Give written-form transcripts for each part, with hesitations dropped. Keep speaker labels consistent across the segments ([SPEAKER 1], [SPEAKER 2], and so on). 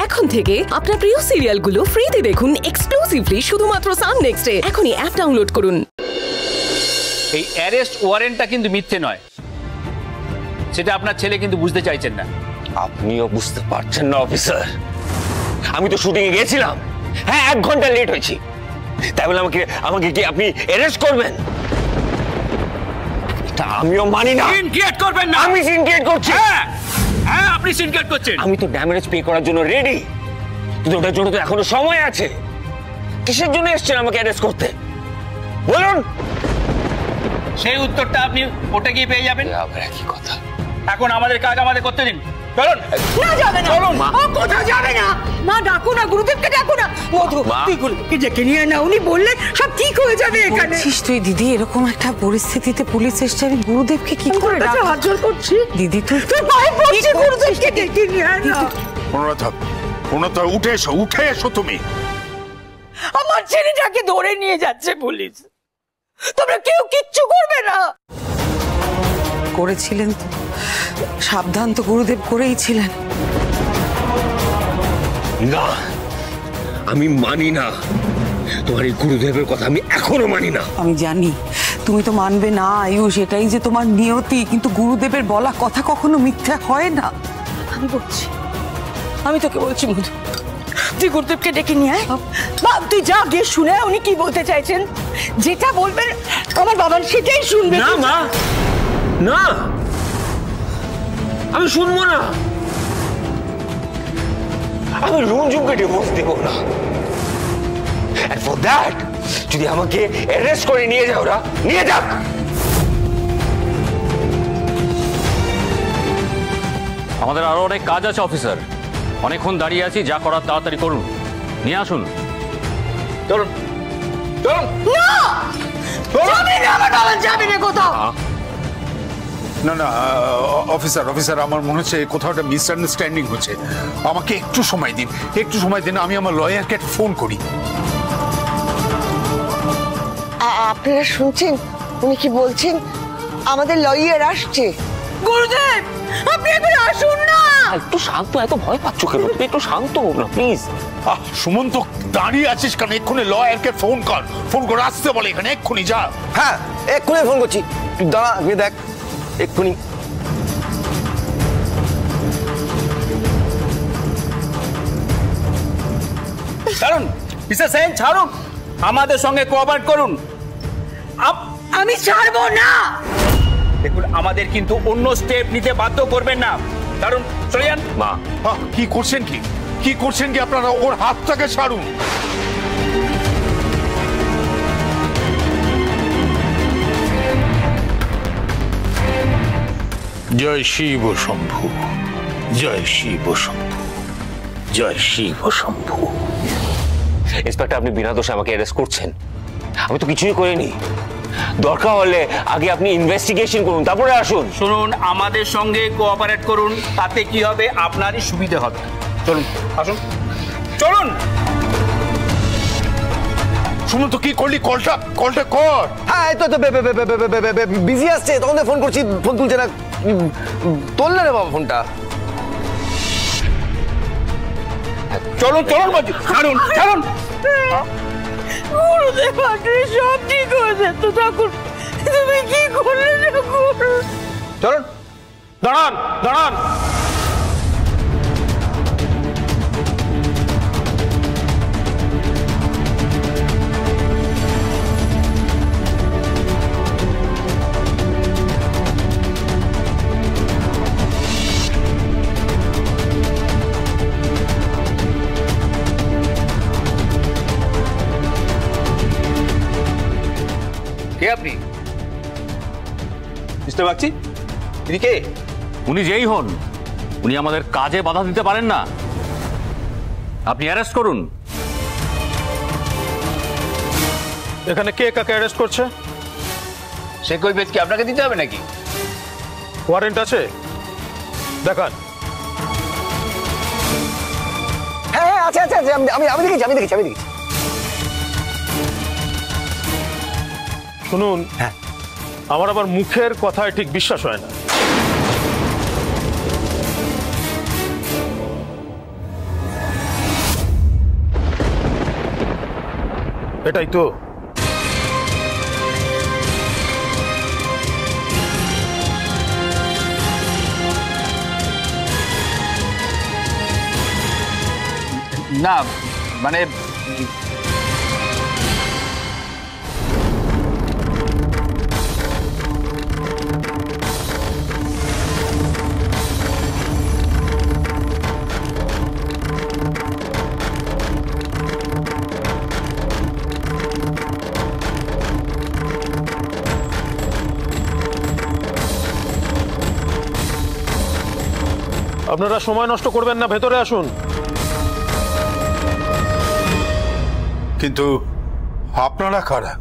[SPEAKER 1] এখন থেকে আপনার প্রিয় সিরিয়ালগুলো ফ্রিতে দেখুন এক্সক্লুসিভলি শুধুমাত্র সান নেক্সটে। এখনই অ্যাপ ডাউনলোড করুন।
[SPEAKER 2] এই অ্যারেস্ট ওয়ারেন্টটা কিন্তু মিথ্যে নয়, সেটা আপনার ছেলে কিন্তু বুঝতে চাইছেন না।
[SPEAKER 3] আপনিও বুঝতে পারছেন না অফিসার, আমি তো শুটিং এ গিয়েছিলাম। হ্যাঁ, 1 ঘন্টা লেট হয়েছি, তাই বলে আমাকে কি আপনি অ্যারেস্ট করবেন? এটা আমিও মানি না।
[SPEAKER 2] সিন ক্রিয়েট করবেন না।
[SPEAKER 3] আমি সিন ক্রিয়েট করছি।
[SPEAKER 2] হ্যাঁ আপনি সিন ক্রিয়েট করছেন।
[SPEAKER 3] আমি তো ড্যামেজ পে করার জন্য রেডি, কিন্তু ওটার জন্য তো এখনো সময় আছে। কিসের জন্য এসেছেন আমাকে অ্যারেস্ট করতে বলুন?
[SPEAKER 2] সেই উত্তরটা আপনি ওটা গিয়ে পেয়ে যাবেন।
[SPEAKER 3] আবার একই কথা।
[SPEAKER 2] এখন আমাদের কাজ আমাদের করতে দিন। চলুন।
[SPEAKER 4] না যাবে না,
[SPEAKER 2] চলুন।
[SPEAKER 4] ও কোথাও যাবে না। মা ডাকো না, গুরুদেবকে ডাকো না। মধু তুই গুরুদেবকে ডেকে নিয়ে না, উনি বললে সব ঠিক হয়ে যাবে এখানে।
[SPEAKER 5] তুই দিদি এরকম একটা পরিস্থিতিতে পুলিশ এসছে, আমি গুরুদেবকে কি করে ডাকবো?
[SPEAKER 4] হাত জোর করছি
[SPEAKER 5] দিদি তুই
[SPEAKER 4] পায়ে পড়ছি, গুরুদেবকে ডেকে নিয়ে না।
[SPEAKER 6] অনুরাধা উঠে এসো তুমি।
[SPEAKER 4] আমার ছেলেটাকে ধরে নিয়ে যাচ্ছে পুলিশ, তোমরা কেউ কিচ্ছু করবে না।
[SPEAKER 5] করেছিলেন তো, সাবধান তো গুরুদেব করেই ছিলেন।
[SPEAKER 3] না, আমি মানি না তোমার এই গুরুদেবের কথা, আমি এখনো মানি না।
[SPEAKER 5] আমি জানি তুমি তো মানবে না আয়ুষ, এটাই যে তোমার নিয়তি, কিন্তু গুরুদেবের বলা কথা কখনো মিথ্যা হয় না।
[SPEAKER 4] আমি বলছি, আমি তোকে বলছি মধু, তুই গুরুদেবকে ডেকে নিয়ে আয়। বা তুই যা গিয়ে শুনে উনি কি বলতে চাইছেন, যেটা বলবেন আমার বাবা সেটাই শুনবে।
[SPEAKER 3] না মা, না, আমি শুনবো না। আমি রঞ্জুকে ডিভোর্স দেব না। And for that, যদি আমাকে অ্যারেস্ট করে নিয়ে যাও, ওরা নিয়ে যাক।
[SPEAKER 2] আমাদের আরো অনেক কাজ আছে অফিসার, অনেকক্ষণ দাঁড়িয়ে আছি, যা করার তাড়াতাড়ি করুন, নিয়ে আসুন। চলুন চলুন।
[SPEAKER 4] যাবি না, আমার বাবা যাবি না কোথাও।
[SPEAKER 6] না না অফিসার, আমার মনে হচ্ছে কোথাও একটা মিসআন্ডারস্ট্যান্ডিং হচ্ছে। আমাকে একটু সময় দিন, আমি আমার লয়ারকে ফোন করি।
[SPEAKER 7] আপনারা শুনছেন উনি কি বলছেন? আমাদের লয়ার আসছে।
[SPEAKER 4] গুরুদেব আপনি একবার আসুন না।
[SPEAKER 3] একটু শান্ত, এত ভয় পাচ্ছ কেন? তুমি একটু শান্ত হও না প্লিজ।
[SPEAKER 6] সুমন্ত, দাঁড়িয়ে আছিস কেন? এক্ষুনি লয়ারকে ফোন করে আসতে বলে এখানে, এক্ষুনি যা।
[SPEAKER 8] হ্যাঁ, এক্ষুনি ফোন করছি, তুই দাঁড়া, আমি দেখ এক্ষুনি।
[SPEAKER 2] ছাড়ুন মিস্টার সেন, ছাড়ুন, আমাদের সঙ্গে কোঅপারেট করুন।
[SPEAKER 4] আমি ছাড়বো না।
[SPEAKER 2] দেখুন, আমাদের কিন্তু অন্য স্টেপ নিতে বাধ্য করবেন না। ছাড়ুন, চলে যান।
[SPEAKER 3] মা,
[SPEAKER 6] কি করছেন কি আপনারা? ওর হাতটাকে ছাড়ুন। জয় শিব শম্ভু, জয় শিব শম্ভু, জয় শিব শম্ভু।
[SPEAKER 3] ইন্সপেক্টর, আপনি বিনা দোষে আমাকে অ্যারেস্ট করছেন? আমি তো কিছুই করিনি। দরকার হলে আগে আপনি ইনভেস্টিগেশন করুন, তারপরে আসুন।
[SPEAKER 2] শুনুন, আমাদের সঙ্গে কোঅপারেট করুন, তাতে কি হবে, আপনারই সুবিধা হবে। চলুন, আসুন, চলুন।
[SPEAKER 6] সুমন্ত, কি করলি? কলটা কর।
[SPEAKER 8] হ্যাঁ, এই তো বিজি আসছে, তখন ফোন করছি, ফোন তুলছে না। তোল না রে বাবা ফোনটা।
[SPEAKER 2] চলুন বলছি, ছাড়ুন।
[SPEAKER 4] গুরুদেব আপনি সব ঠিক হয়ে যেত, তখন তুমি কি করলে?
[SPEAKER 8] চলুন,
[SPEAKER 6] দাঁড়ান।
[SPEAKER 2] কে আপনি? মিস্টার বাগচি, তিনি কে? উনি যেই হন, উনি আমাদের কাজে বাধা দিতে পারেন না। আপনি অ্যারেস্ট করুন।
[SPEAKER 6] এখানে কে কাকে অ্যারেস্ট করছে?
[SPEAKER 2] সে কৈফিয়ত কি আপনাকে দিতে হবে নাকি?
[SPEAKER 6] ওয়ারেন্ট আছে, দেখান।
[SPEAKER 8] হ্যাঁ আছে, আমি দেখেছি।
[SPEAKER 6] শুনুন, আমার আবার মুখের কথায় ঠিক বিশ্বাস হয় না।
[SPEAKER 9] এটাই তো।
[SPEAKER 6] না মানে
[SPEAKER 9] আপনারা সময় নষ্ট করবেন না, ভেতরে আসুন।
[SPEAKER 6] কিন্তু আপনারা কারা?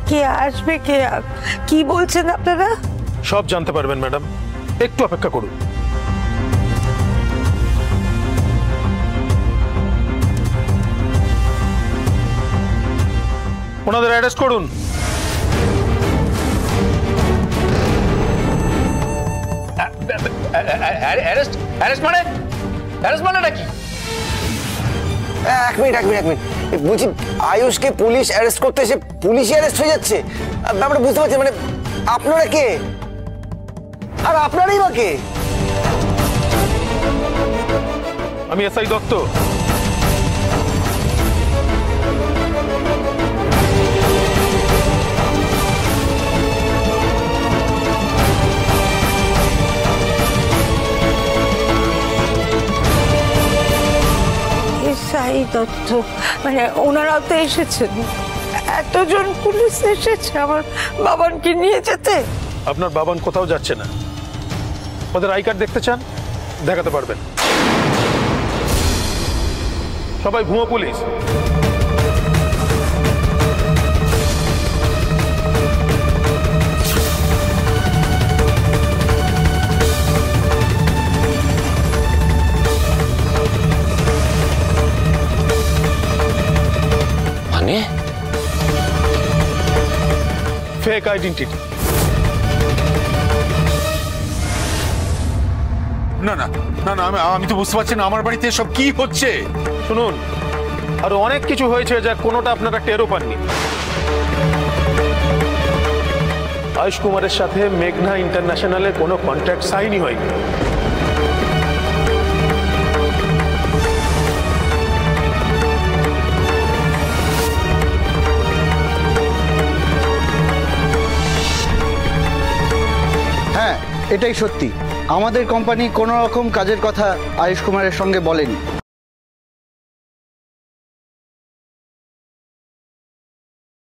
[SPEAKER 4] কে আসবে, কে কি বলছেন আপনারা?
[SPEAKER 9] সব জানতে পারবেন ম্যাডাম, একটু অপেক্ষা করুন। ওনাদের অ্যারেস্ট করুন।
[SPEAKER 3] অ্যারেস্ট মানে নাকি?
[SPEAKER 8] এক মিনিট বলছি, আয়ুষকে পুলিশ অ্যারেস্ট করতে এসে পুলিশই অ্যারেস্ট হয়ে যাচ্ছে? ব্যাপারটা বুঝতে পারছি, মানে আপনারা কে আর আপনারাই বা কে?
[SPEAKER 9] আমি এসআই দত্ত।
[SPEAKER 4] সাই দত্ত, মানে ওনারাও তো এসেছেন, এতজন পুলিশ এসেছে আমার বাবানকে নিয়ে যেতে।
[SPEAKER 9] আপনার বাবান কোথাও যাচ্ছে না। ওদের আই কার্ড দেখতে চান? দেখাতে পারবেন। সবাই ভুয়ো পুলিশ।
[SPEAKER 3] মানে
[SPEAKER 9] ফেক আইডেন্টিটি।
[SPEAKER 6] না না না না, আমি তো বুঝতে পারছি না আমার বাড়িতে সব কি হচ্ছে।
[SPEAKER 9] শুনুন, আরো অনেক কিছু হয়েছে যা কোনোটা আপনারা টেরও পাননি। আয়ুষ কুমারের সাথে মেঘনা ইন্টারন্যাশনালের কোনো কন্ট্রাক্ট সাইনই হয়নি।
[SPEAKER 10] হ্যাঁ, এটাই সত্যি। আমাদের কোম্পানি কোনো রকম কাজের কথা আয়ুষ কুমারের সঙ্গে বলেনি।